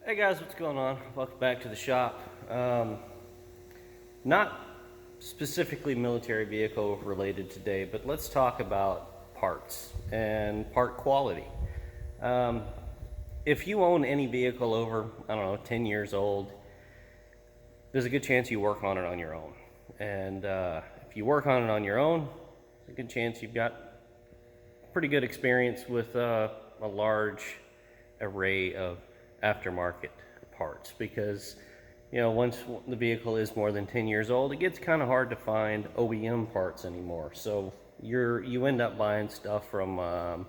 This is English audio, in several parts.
Hey guys, what's going on? Welcome back to the shop. Not specifically military vehicle related today, but let's talk about parts and part quality. Um, if you own any vehicle over, I don't know, 10 years old, there's a good chance you work on it on your own. And if you work on it on your own, there's a good chance you've got pretty good experience with a large array of aftermarket parts, because once the vehicle is more than 10 years old, it gets kind of hard to find OEM parts anymore. So you end up buying stuff from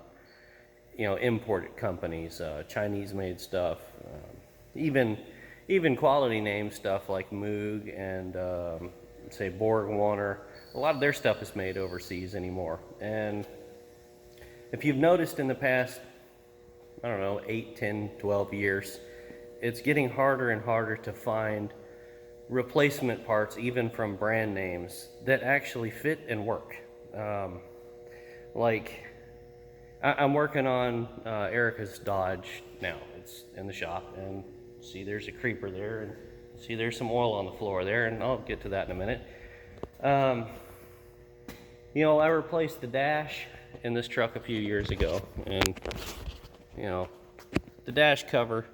imported companies, Chinese made stuff, even quality name stuff like Moog and say Borg Warner. A lot of their stuff is made overseas anymore. And if you've noticed in the past, I don't know, 8, 10, 12 years, it's getting harder and harder to find replacement parts, even from brand names, that actually fit and work. I'm working on Erica's Dodge now. It's in the shop, and see there's a creeper there, and see there's some oil on the floor there, and I'll get to that in a minute. I replaced the dash in this truck a few years ago, and the dash cover,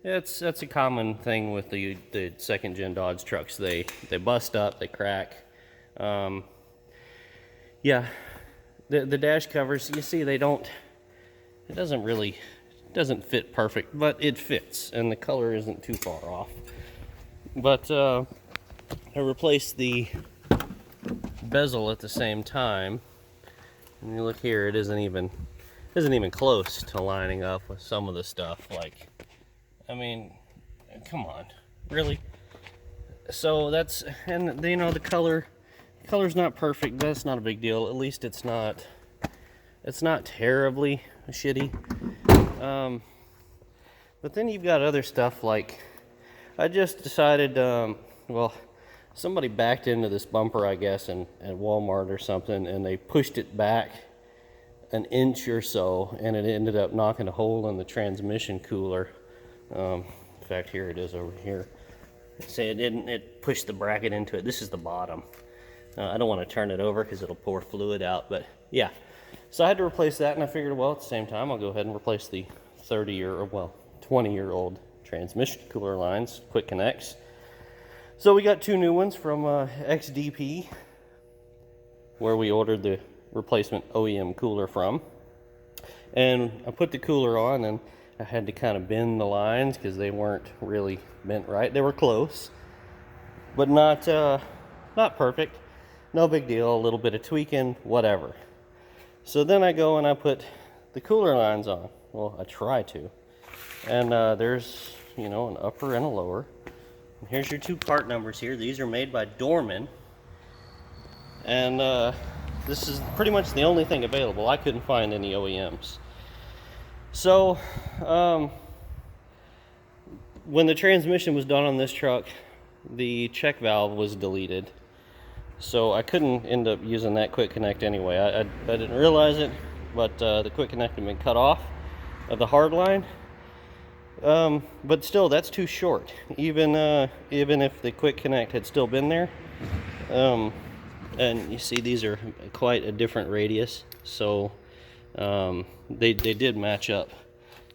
that's a common thing with the second gen Dodge trucks. They bust up, they crack. Yeah, the dash covers, you see, it doesn't fit perfect, but it fits, and the color isn't too far off. But I replaced the bezel at the same time, and you look here, it isn't even close to lining up with some of the stuff. Like, I mean, come on, really? So the color's not perfect, but it's not a big deal. At least it's not terribly shitty. But then you've got other stuff, like, I just decided, somebody backed into this bumper, I guess, at Walmart or something, and they pushed it back an inch or so, and it ended up knocking a hole in the transmission cooler. In fact, here it is over here. Say it pushed the bracket into it. This is the bottom. I don't want to turn it over because it'll pour fluid out, but yeah. So I had to replace that, and I figured, well, at the same time, I'll go ahead and replace the 20-year-old transmission cooler lines, quick connects. So we got 2 new ones from XDP, where we ordered the replacement OEM cooler from. And I put the cooler on, and I had to kind of bend the lines because they weren't really bent right. They were close, but not perfect. No big deal, a little bit of tweaking, whatever. So then I go and I put the cooler lines on. Well, I try to. And there's, an upper and a lower. And here's your 2 part numbers here. These are made by Dorman. And this is pretty much the only thing available. I couldn't find any OEMs. So, when the transmission was done on this truck, the check valve was deleted. So I couldn't end up using that quick connect anyway. I didn't realize it, but the quick connect had been cut off of the hard line. But still, that's too short. Even if the quick connect had still been there. And you see, these are quite a different radius, so they did match up.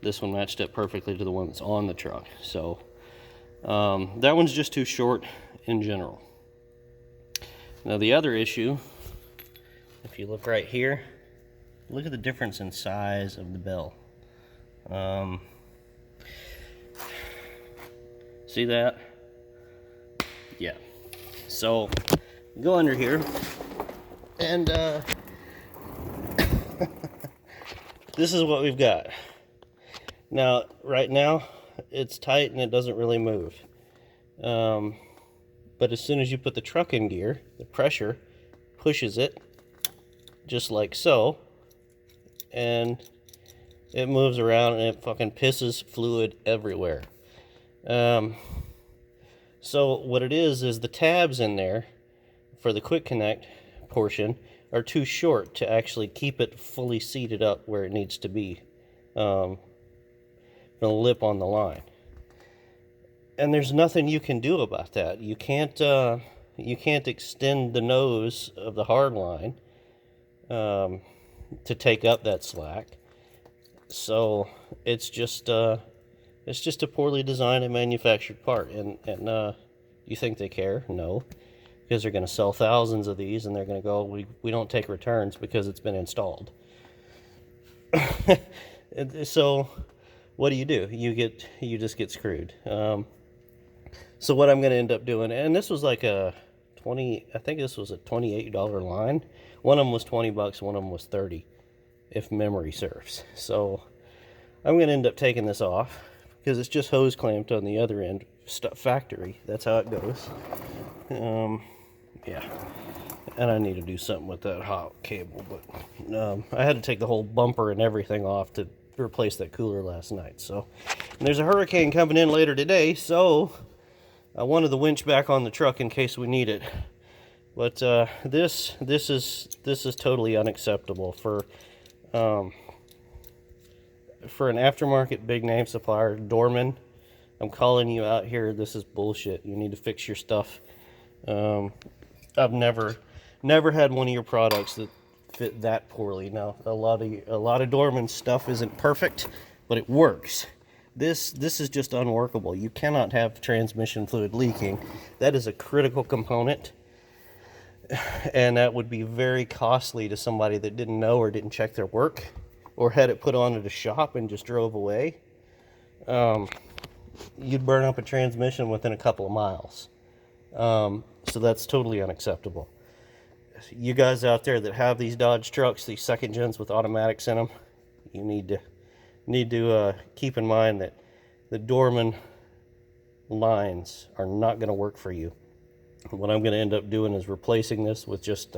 This one matched up perfectly to the one that's on the truck. So that one's just too short in general. Now the other issue, if you look right here, look at the difference in size of the bell. See that? Yeah. So go under here, and this is what we've got. Now, right now, it's tight and it doesn't really move. But as soon as you put the truck in gear, the pressure pushes it, just like so, and it moves around and it fucking pisses fluid everywhere. So what it is the tabs in there for the quick connect portion are too short to actually keep it fully seated up where it needs to be, from the lip on the line. and there's nothing you can do about that. You can't extend the nose of the hard line to take up that slack. So it's just a poorly designed and manufactured part. And you think they care? No, because they're going to sell thousands of these, and they're going to go, we don't take returns because it's been installed. So what do? You just get screwed. So what I'm going to end up doing, and this was like I think this was a $28 line. One of them was $20, one of them was 30, if memory serves. So I'm going to end up taking this off because it's just hose clamped on the other end, factory. That's how it goes. Yeah, and I need to do something with that hot cable, but I had to take the whole bumper and everything off to replace that cooler last night. So, and there's a hurricane coming in later today, so I wanted the winch back on the truck in case we need it. But this is totally unacceptable for an aftermarket big name supplier, Dorman. I'm calling you out here. This is bullshit. You need to fix your stuff. I've never had one of your products that fit that poorly. Now, a lot of Dorman stuff isn't perfect, but it works. This is just unworkable. You cannot have transmission fluid leaking. That is a critical component, and that would be very costly to somebody that didn't know or didn't check their work, or had it put on at a shop and just drove away. You'd burn up a transmission within a couple of miles. So that's totally unacceptable. You guys out there that have these Dodge trucks, these second gens with automatics in them, you need to keep in mind that the Dorman lines are not going to work for you. What I'm going to end up doing is replacing this with just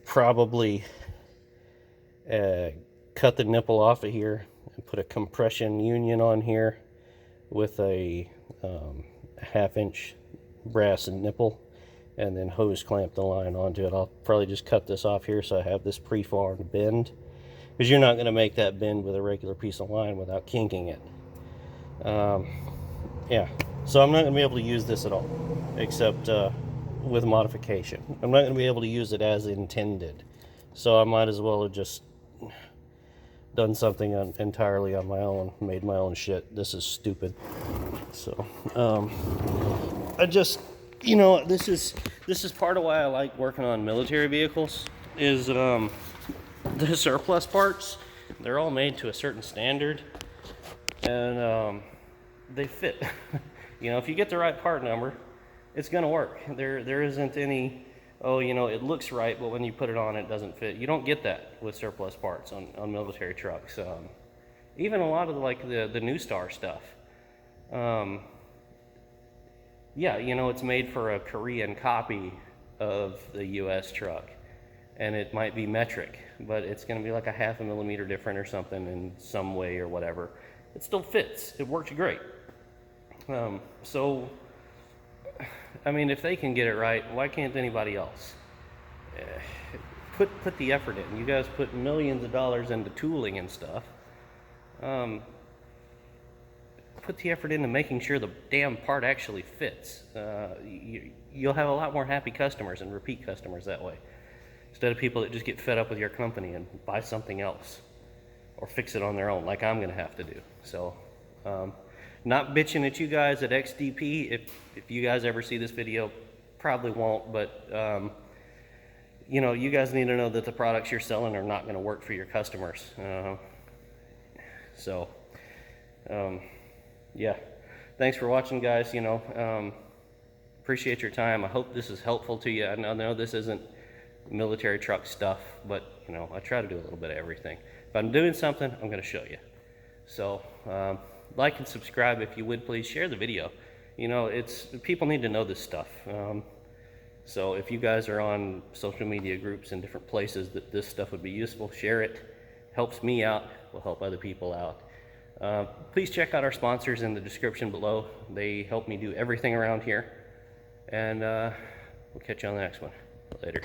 probably cut the nipple off of here and put a compression union on here with a half-inch brass nipple, and then hose clamp the line onto it. I'll probably just cut this off here so I have this pre-formed bend, because you're not going to make that bend with a regular piece of line without kinking it. Yeah, so I'm not going to be able to use this at all, except with modification. I'm not going to be able to use it as intended, so I might as well have just done something entirely on my own, made my own shit. This is stupid. So I just, this is part of why I like working on military vehicles, is the surplus parts. They're all made to a certain standard, and they fit. If you get the right part number, it's gonna work. There isn't any, it looks right, but when you put it on, it doesn't fit. You don't get that with surplus parts on military trucks. Even a lot of the New Star stuff. Yeah, it's made for a Korean copy of the US truck, and it might be metric, but it's going to be like a 0.5 millimeter different or something in some way or whatever. It still fits. It works great. So, I mean, if they can get it right, why can't anybody else? Put the effort in. You guys put millions of dollars into tooling and stuff. Put the effort into making sure the damn part actually fits. You'll have a lot more happy customers and repeat customers that way, instead of people that just get fed up with your company and buy something else or fix it on their own, like I'm going to have to do. So, not bitching at you guys at XDP. If you guys ever see this video, probably won't, but you guys need to know that the products you're selling are not going to work for your customers. Yeah, thanks for watching, guys. Appreciate your time. I hope this is helpful to you. I know this isn't military truck stuff, but I try to do a little bit of everything. If I'm doing something, I'm going to show you. So like and subscribe if you would, please. Share the video. People need to know this stuff. So if you guys are on social media groups and different places that this stuff would be useful, share it. Helps me out, will help other people out. Please check out our sponsors in the description below. They help me do everything around here. And we'll catch you on the next one. Later.